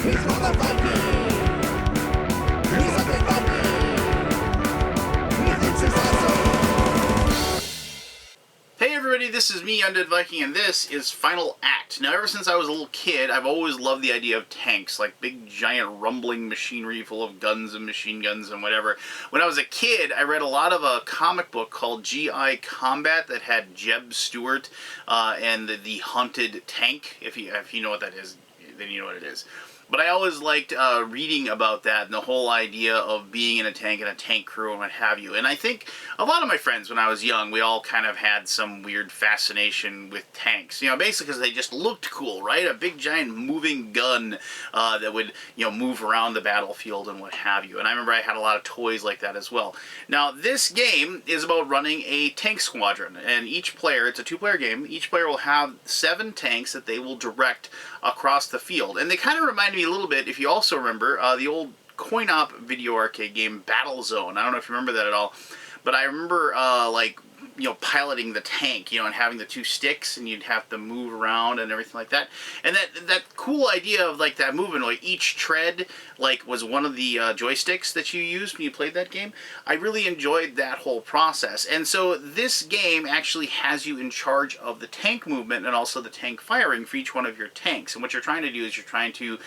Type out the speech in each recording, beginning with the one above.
Hey everybody, this is me, Undead Viking, and this is Final Act. Now, ever since I was a little kid, I've always loved the idea of tanks, like big, giant, rumbling machinery full of guns and machine guns and whatever. When I was a kid, I read a lot of a comic book called G.I. Combat that had Jeb Stuart and the Haunted Tank. If you know what that is, then you know what it is. But I always liked reading about that and the whole idea of being in a tank and a tank crew and what have you. And I think a lot of my friends when I was young, we all kind of had some weird fascination with tanks. You know, basically because they just looked cool, right? A big giant moving gun that would, move around the battlefield and what have you. And I remember I had a lot of toys like that as well. Now, this game is about running a tank squadron. And each player, it's a two-player game, each player will have 7 tanks that they will direct across the field. And they kind of remind me a little bit, if you also remember, the old coin-op video arcade game Battlezone. I don't know if you remember that at all, but I remember piloting the tank, and having the 2 sticks, and you'd have to move around and everything like that. And that cool idea of like that movement, like each tread was one of the joysticks that you used when you played that game. I really enjoyed that whole process. And so this game actually has you in charge of the tank movement and also the tank firing for each one of your tanks. And what you're trying to do is you're trying to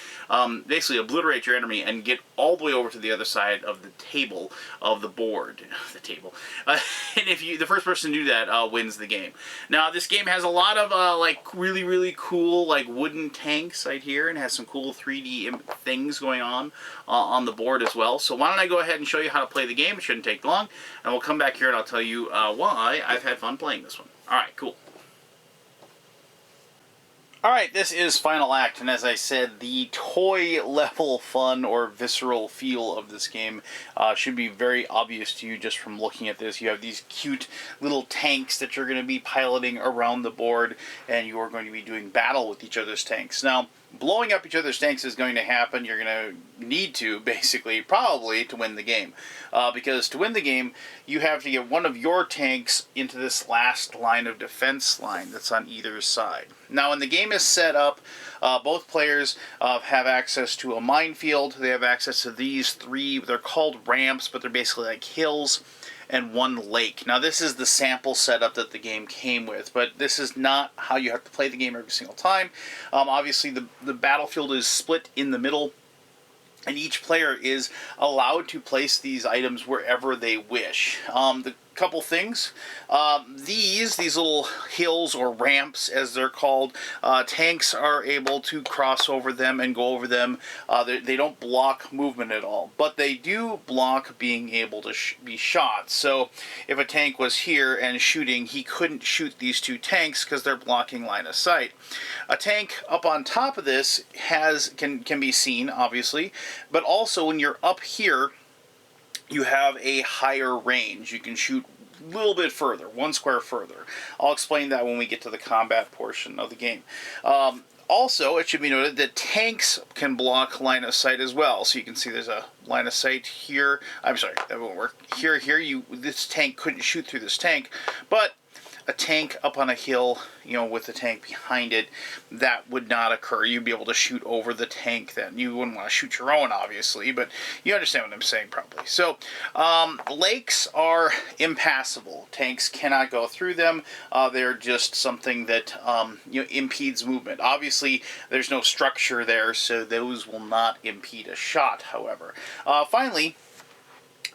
basically obliterate your enemy and get all the way over to the other side of the table of the board. The table. And if the first person to do that wins the game. Now, this game has a lot of really, really cool wooden tanks right here, and has some cool 3D things going on the board as well. So why don't I go ahead and show you how to play the game? It shouldn't take long, and we'll come back here and I'll tell you why I've had fun playing this one. Alright, cool. Alright, this is Final Act, and as I said, the toy-level fun or visceral feel of this game should be very obvious to you just from looking at this. You have these cute little tanks that you're going to be piloting around the board, and you are going to be doing battle with each other's tanks. Now, blowing up each other's tanks is going to happen. You're going to need to, basically, probably, to win the game. Because to win the game, you have to get one of your tanks into this last line of defense line that's on either side. Now, when the game is set up, both players have access to a minefield. They have access to these 3, they're called ramps, but they're basically like hills, and 1 lake. Now, this is the sample setup that the game came with, but this is not how you have to play the game every single time. Obviously, the battlefield is split in the middle, and each player is allowed to place these items wherever they wish. The couple things. These little hills or ramps, as they're called, tanks are able to cross over them and go over them. They don't block movement at all, but they do block being able to be shot. So if a tank was here and shooting, he couldn't shoot these 2 tanks because they're blocking line of sight. A tank up on top of this can be seen, obviously, but also when you're up here, you have a higher range. You can shoot a little bit further, 1 square further. I'll explain that when we get to the combat portion of the game. Also, it should be noted that tanks can block line of sight as well. So you can see there's a line of sight here. I'm sorry, that won't work. Here, this tank couldn't shoot through this tank, but a tank up on a hill, with the tank behind it, that would not occur. You'd be able to shoot over the tank then. You wouldn't want to shoot your own, obviously, but you understand what I'm saying probably. So, lakes are impassable. Tanks cannot go through them. They're just something that, impedes movement. Obviously, there's no structure there, so those will not impede a shot, however. Finally,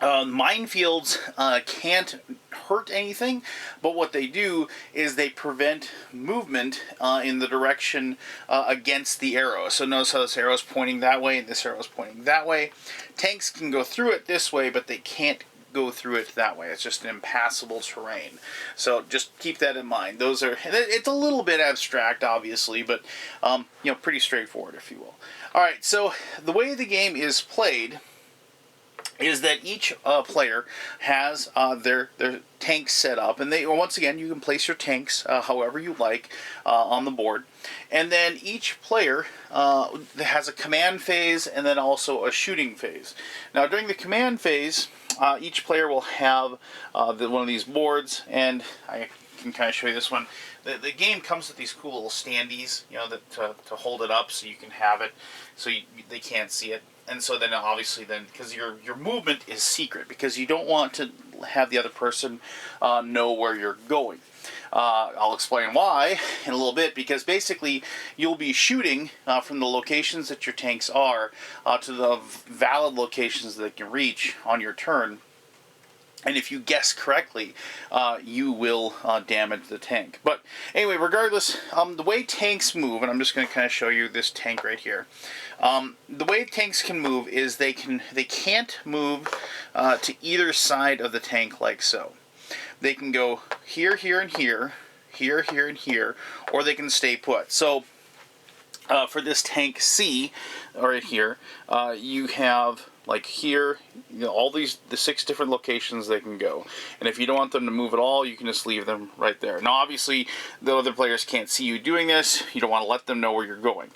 minefields can't hurt anything, but what they do is they prevent movement in the direction against the arrow. So notice how this arrow is pointing that way and this arrow is pointing that way. Tanks can go through it this way, but they can't go through it that way. It's just an impassable terrain. So just keep that in mind. It's a little bit abstract, obviously, but pretty straightforward, if you will. Alright, so the way the game is played is that each player has their tanks set up, and once again, you can place your tanks however you like on the board, and then each player has a command phase and then also a shooting phase. Now, during the command phase, each player will have one of these boards, and I can kind of show you this one. the game comes with these cool little standees, you know, that to hold it up so you can have it, so they can't see it. And so then obviously then, because your movement is secret, because you don't want to have the other person know where you're going. I'll explain why in a little bit, because basically you'll be shooting from the locations that your tanks are to the valid locations that they can reach on your turn. And if you guess correctly, you will damage the tank. But anyway, regardless, the way tanks move, and I'm just going to kind of show you this tank right here. The way tanks can move is they can't move to either side of the tank like so. They can go here, here, and here, here, here, and here, or they can stay put. So for this tank C, right here, you have like here, you know, all the 6 different locations they can go. And if you don't want them to move at all, you can just leave them right there. Now obviously the other players can't see you doing this. You don't want to let them know where you're going.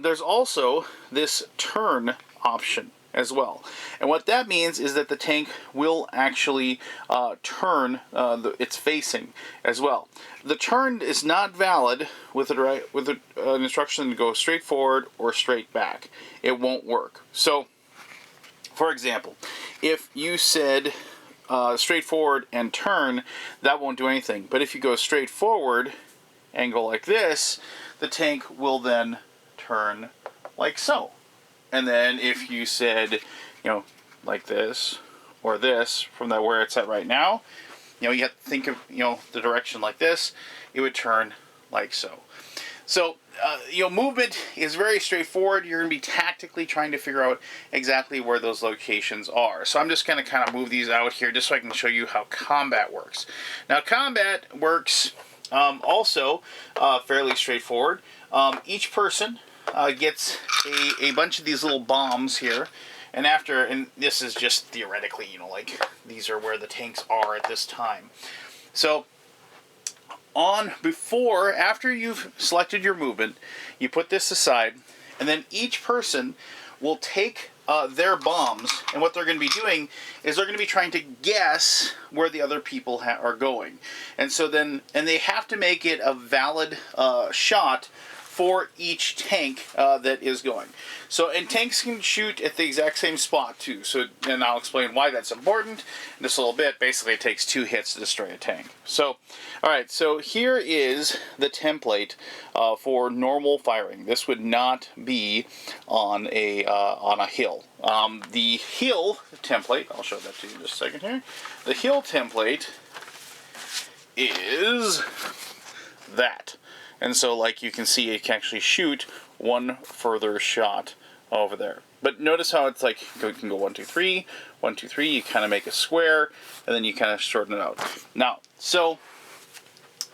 There's also this turn option as well. And what that means is that the tank will actually turn its facing as well. The turn is not valid with an instruction to go straight forward or straight back. It won't work. So for example, if you said straight forward and turn, that won't do anything. But if you go straight forward and go like this, the tank will then turn like so. And then if you said, you know, like this or this from where it's at right now, you know, you have to think of, you know, the direction like this, it would turn like so. So, you know, movement is very straightforward. You're going to be tactically trying to figure out exactly where those locations are. So I'm just going to kind of move these out here just so I can show you how combat works. Now, combat works also fairly straightforward. Each person gets a bunch of these little bombs here. And this is just theoretically, you know, like these are where the tanks are at this time. So after you've selected your movement, you put this aside, and then each person will take their bombs, and what they're going to be doing is they're going to be trying to guess where the other people are going. And so then, and they have to make it a valid shot for each tank that is going. So, and tanks can shoot at the exact same spot too. So, and I'll explain why that's important in just a little bit. Basically, it takes 2 hits to destroy a tank. So, all right. So here is the template for normal firing. This would not be on a hill. The hill template. I'll show that to you in just a second here. The hill template is that. And so, like you can see, it can actually shoot one further shot over there. But notice how it's like, you can go 1, 2, 3, 1, 2, 3, you kind of make a square, and then you kind of shorten it out. Now, so,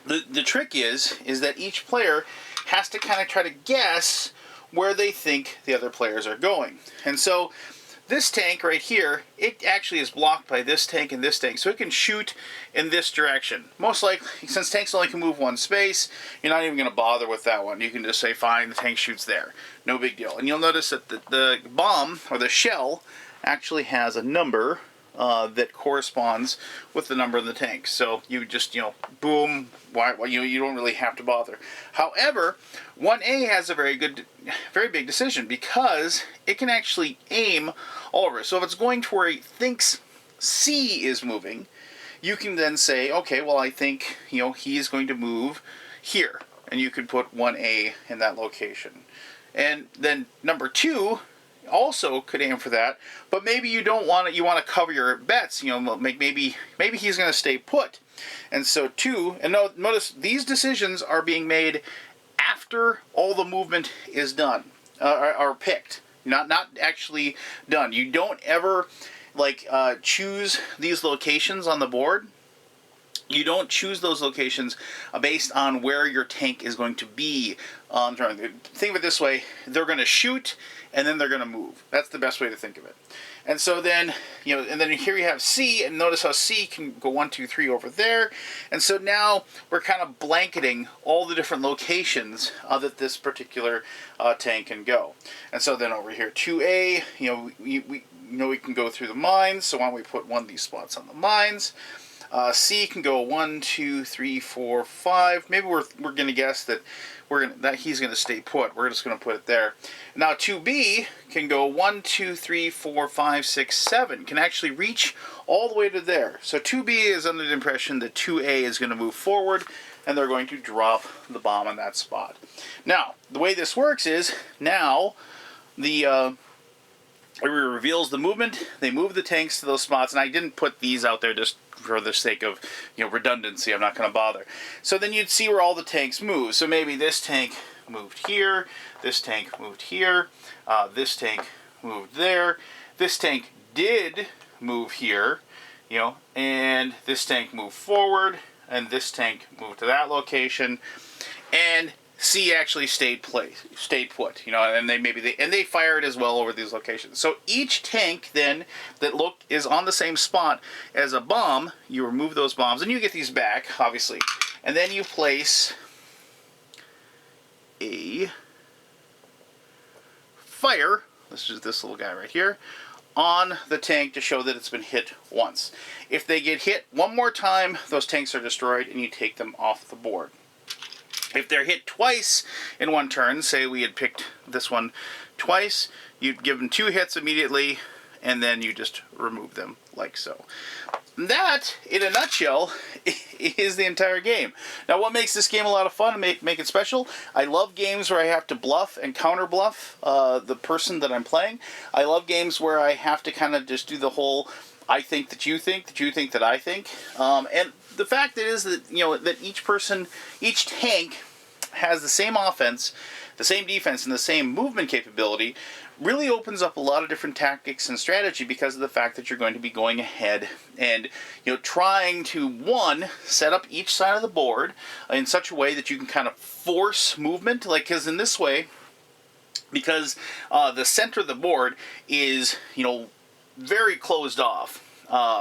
the trick is that each player has to kind of try to guess where they think the other players are going. And so, this tank right here, it actually is blocked by this tank and this tank, so it can shoot in this direction. Most likely, since tanks only can move 1 space, you're not even going to bother with that one. You can just say, fine, the tank shoots there. No big deal. And you'll notice that the bomb, or the shell, actually has a number that corresponds with the number of the tank. So you just, you know, boom, you don't really have to bother. However, 1A has a very big decision, because it can actually aim all over. So if it's going to where it thinks C is moving, you can then say, okay, well, I think, you know, he's going to move here. And you could put 1A in that location. And then number 2 also could aim for that, but maybe you don't want it. You want to cover your bets. You know, maybe he's going to stay put, and so 2. And notice these decisions are being made after all the movement is done, are picked, not actually done. You don't ever choose these locations on the board. You don't choose those locations based on where your tank is going to be. Think of it this way: they're going to shoot, and then they're going to move. That's the best way to think of it. And so then, you know, and then here you have C, and notice how C can go 1, 2, 3 over there. And so now we're kind of blanketing all the different locations that this particular tank can go. And so then over here, 2A, you know, we can go through the mines. So why don't we put one of these spots on the mines? C can go 1, 2, 3, 4, 5. Maybe we're going to guess that he's going to stay put. We're just going to put it there. Now 2B can go 1, 2, 3, 4, 5, 6, 7. Can actually reach all the way to there. So 2B is under the impression that 2A is going to move forward, and they're going to drop the bomb on that spot. Now, the way this works is, now the it reveals the movement. They move the tanks to those spots, and I didn't put these out there just for the sake of, redundancy. I'm not going to bother. So then you'd see where all the tanks move. So maybe this tank moved here, this tank moved here, this tank moved there, this tank did move here, and this tank moved forward, and this tank moved to that location, and C actually stayed put, and they fired as well over these locations. So each tank then that is on the same spot as a bomb, you remove those bombs, and you get these back, obviously, and then you place a fire. This is this little guy right here on the tank to show that it's been hit once. If they get hit one more time, those tanks are destroyed, and you take them off the board. If they're hit twice in one turn, say we had picked this one twice, you'd give them 2 hits immediately, and then you just remove them like so. That, in a nutshell, is the entire game. Now, what makes this game a lot of fun and make it special? I love games where I have to bluff and counter bluff the person that I'm playing. I love games where I have to kind of just do the whole I think that you think that I think. And the fact is that, that each tank has the same offense, the same defense, and the same movement capability, really opens up a lot of different tactics and strategy because of the fact that you're going to be going ahead and, trying to, one, set up each side of the board in such a way that you can kind of force movement, because in this way, because the center of the board is, very closed off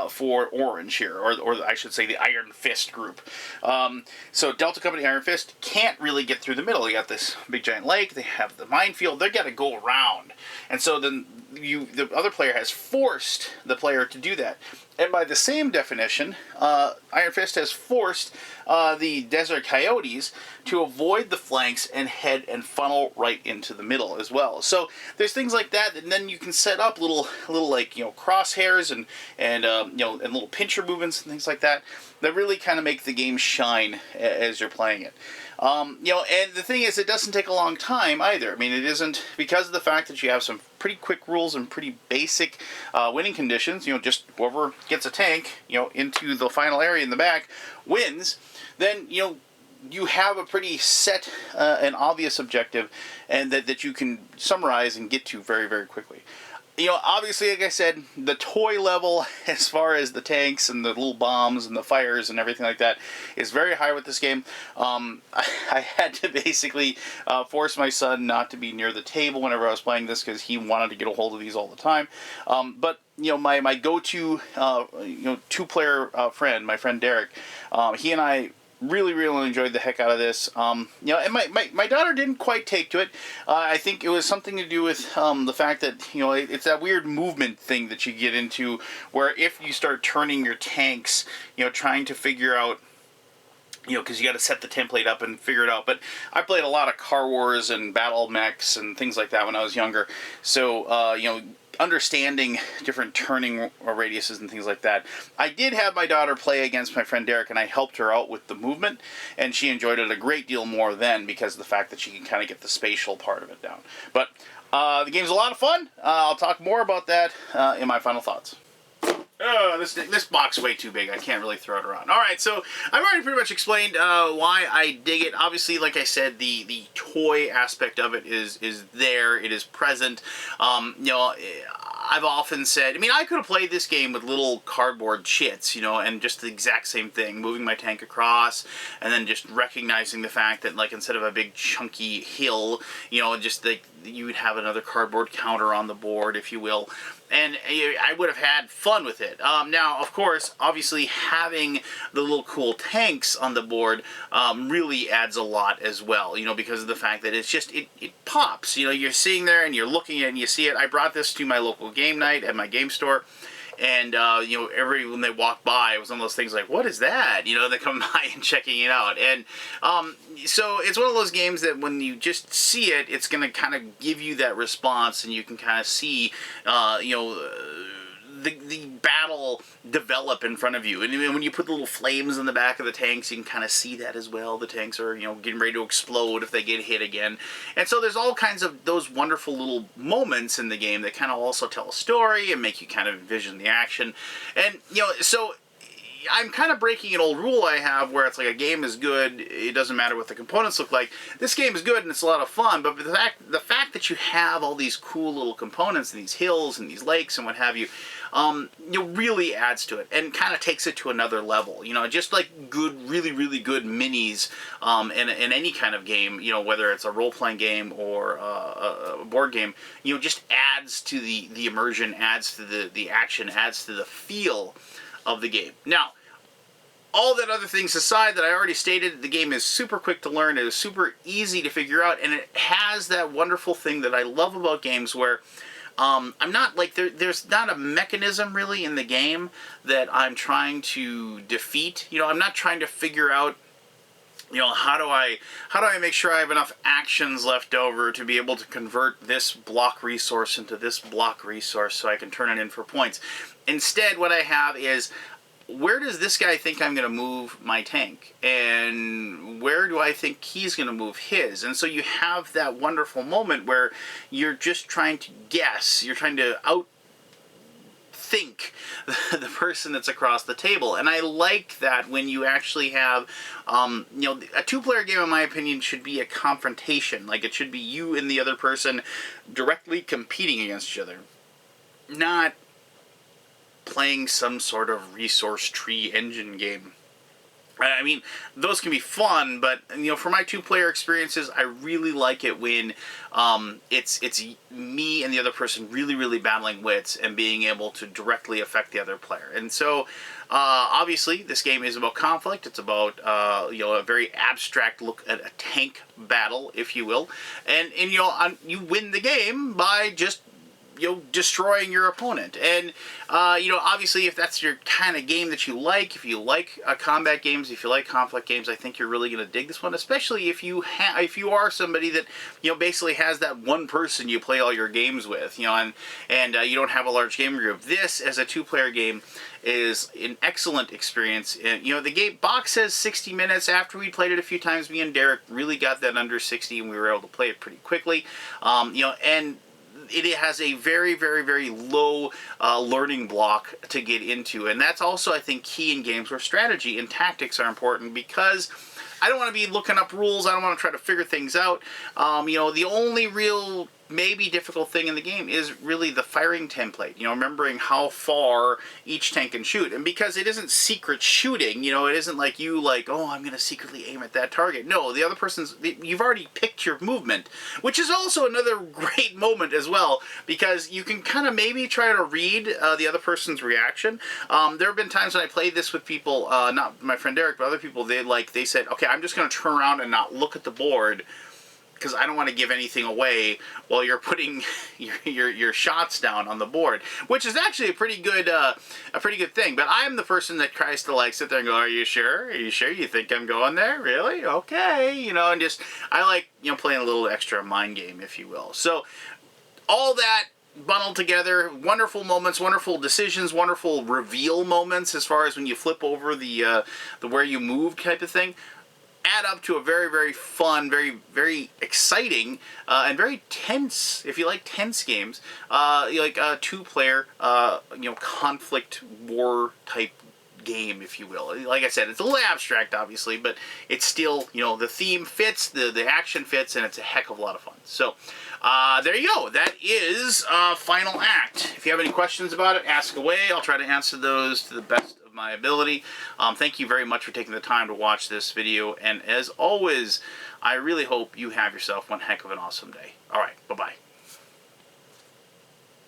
for Orange here, or I should say the Iron Fist group. So Delta Company Iron Fist can't really get through the middle. You got this big giant lake, they have the minefield, they got to go around. And so then the other player has forced the player to do that. And by the same definition, Iron Fist has forced the Desert Coyotes to avoid the flanks and head and funnel right into the middle as well. So there's things like that, and then you can set up little like crosshairs and little pincher movements and things like that really kind of make the game shine as you're playing it. And the thing is, it doesn't take a long time either. I mean, it isn't, because of the fact that you have some pretty quick rules and pretty basic winning conditions, just whoever gets a tank, into the final area in the back wins, then, you have a pretty set and obvious objective, and that you can summarize and get to very, very quickly. Obviously, like I said, the toy level, as far as the tanks and the little bombs and the fires and everything like that, is very high with this game. I had to basically force my son not to be near the table whenever I was playing this, because he wanted to get a hold of these all the time. But my go-to, 2-player friend, my friend Derek, he and I really enjoyed the heck out of this. And my daughter didn't quite take to it. I think it was something to do with the fact that, it's that weird movement thing that you get into, where if you start turning your tanks, trying to figure out, because you got to set the template up and figure it out. But I played a lot of Car Wars and Battle Mechs and things like that when I was younger. So, understanding different turning radiuses and things like that. I did have my daughter play against my friend Derek, and I helped her out with the movement, and she enjoyed it a great deal more then, because of the fact that she can kind of get the spatial part of it down. But the game's a lot of fun. I'll talk more about that in my final thoughts. This box is way too big. I can't really throw it around. Alright, so I've already pretty much explained why I dig it. Obviously, like I said, the toy aspect of it is there. It is present. I've often said, I could have played this game with little cardboard chits, and just the exact same thing, moving my tank across, and then just recognizing the fact that, like, instead of a big chunky hill, just like you would have another cardboard counter on the board, if you will. And I would have had fun with it. Now, of course, obviously having the little cool tanks on the board really adds a lot as well, because of the fact that it's just, it pops. You're sitting there and you're looking at it and you see it. I brought this to my local game night at my game store, and you know, when they walk by, it was one of those things like, what is that? You know, they come by and checking it out, and so it's one of those games that when you just see it, it's going to kind of give you that response, and you can kind of see, you know, the battle develop in front of you. And when you put the little flames in the back of the tanks, you can kind of see that as well. The tanks are, you know, getting ready to explode if they get hit again. And so there's all kinds of those wonderful little moments in the game that kind of also tell a story and make you kind of envision the action. And, you know, so I'm kind of breaking an old rule I have where it's like a game is good, it doesn't matter what the components look like. This game is good and it's a lot of fun, but the fact that you have all these cool little components, and these hills and these lakes and what have you, you know, really adds to it and kind of takes it to another level. You know, just like good, really, really good minis in any kind of game, you know, whether it's a role-playing game or a board game, you know, just adds to the immersion, adds to the action, adds to the feel of the game. Now, all that other things aside that I already stated, the game is super quick to learn, it is super easy to figure out, and it has that wonderful thing that I love about games where I'm not like, there's not a mechanism really in the game that I'm trying to defeat. You know, I'm not trying to figure out, you know, how do I make sure I have enough actions left over to be able to convert this block resource into this block resource so I can turn it in for points. Instead, what I have is, where does this guy think I'm going to move my tank? And where do I think he's going to move his? And so you have that wonderful moment where you're just trying to guess. You're trying to outthink the person that's across the table. And I like that when you actually have, you know, a two-player game, in my opinion, should be a confrontation. Like, it should be you and the other person directly competing against each other. Not playing some sort of resource tree engine game. I mean, those can be fun, but, you know, for my two-player experiences, I really like it when it's me and the other person really, really battling wits and being able to directly affect the other player. And so, obviously, this game is about conflict. It's about, you know, a very abstract look at a tank battle, if you will. And you know, you win the game by just, you know, destroying your opponent. And you know, obviously, if that's your kind of game that you like, if you like combat games, if you like conflict games, I think you're really going to dig this one, especially if you are somebody that, you know, basically has that one person you play all your games with, you know, and you don't have a large game group. This, as a two-player game, is an excellent experience. And, you know, the game box says 60 minutes. After we played it a few times, me and Derek really got that under 60, and we were able to play it pretty quickly. You know, and it has a very, very, very low learning block to get into. And that's also, I think, key in games where strategy and tactics are important, because I don't want to be looking up rules. I don't want to try to figure things out. You know, the only real maybe difficult thing in the game is really the firing template, you know, remembering how far each tank can shoot. And because it isn't secret shooting, you know, it isn't like you like, oh, I'm going to secretly aim at that target. No, the other person's, you've already picked your movement, which is also another great moment as well, because you can kind of maybe try to read the other person's reaction. There have been times when I played this with people, not my friend Derek, but other people, they said, okay, I'm just going to turn around and not look at the board, because I don't want to give anything away while you're putting your shots down on the board, which is actually a pretty good thing. But I'm the person that tries to like sit there and go, "Are you sure? Are you sure? You think I'm going there? Really? Okay." You know, and just I like, you know, playing a little extra mind game, if you will. So all that bundled together, wonderful moments, wonderful decisions, wonderful reveal moments as far as when you flip over the where you move type of thing, add up to a very, very fun, very, very exciting, and very tense, if you like tense games, like a two-player, you know, conflict war type game, if you will. Like I said, it's a little abstract, obviously, but it's still, you know, the theme fits, the action fits, and it's a heck of a lot of fun. So, there you go. That is Final Act. If you have any questions about it, ask away. I'll try to answer those to the best of my ability. Thank you very much for taking the time to watch this video, and as always, I really hope you have yourself one heck of an awesome day. All right, bye-bye.